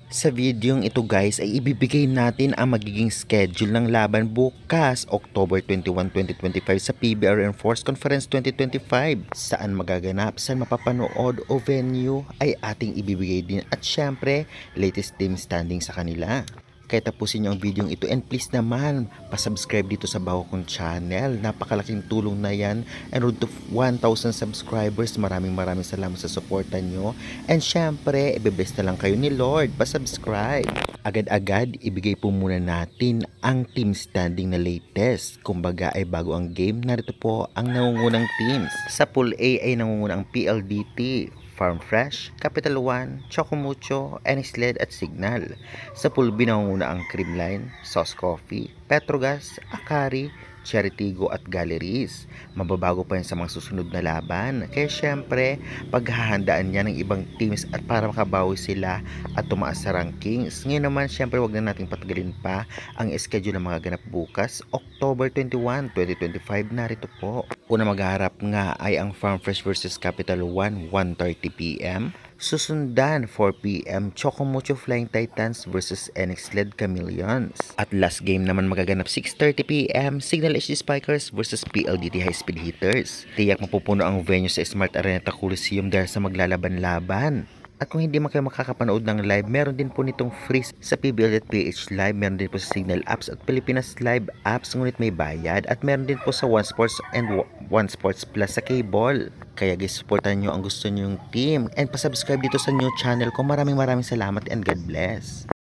Sa videong ito guys ay ibibigay natin ang magiging schedule ng laban bukas October 21, 2025 sa PBR Enforced Conference 2025. Saan magaganap, saan mapapanood o venue ay ating ibibigay din at syempre latest team standing sa kanila. Kaya tapusin niyo ang video ito and please naman pasubscribe dito sa bago kong channel. Napakalaking tulong na yan and road to 1,000 subscribers. Maraming salamat sa suporta nyo. And syempre, ibe-bless na lang kayo ni Lord. Pasubscribe. Agad-agad, ibigay po muna natin ang team standing na latest. Kumbaga ay bago ang game, narito po ang nangungunang teams. Sa Pool A ay nangunguna ang PLDT, Farm Fresh, Capital One, Chocomucho, Enisled at Signal. Sa Pool B nangunguna ang Creamline, Sauce Coffee, Petrogas, Akari, Cheritigo at Galleries. Mababago pa yan sa mga susunod na laban. Kaya syempre, paghahandaan niya ng ibang teams at para makabawi sila at tumaas sa rankings. Ngayon naman, syempre, wag na nating patagalin pa ang schedule ng mga ganap bukas. October 21, 2025, narito po. Una maghaharap nga ay ang Farm Fresh vs Capital One, 1:30 p.m. Susundan 4 p.m. Chocomucho Flying Titans vs NX-led Chameleons. At last game naman magaganap 6:30 p.m. Signal HD Spikers vs PLDT High Speed Hitters. Tiyak mapupuno ang venue sa Smart Araneta Coliseum dahil sa maglalaban-laban. At kung hindi man kayo makakapanood ng live, meron din po nitong free sa PBL.ph Live, meron din po sa Signal Apps at Pilipinas Live Apps, ngunit may bayad. At meron din po sa One Sports and One Sports Plus sa cable. Kaya guys, supportan nyo ang gusto nyo yung team and pasubscribe dito sa new channel ko. Maraming salamat and God bless.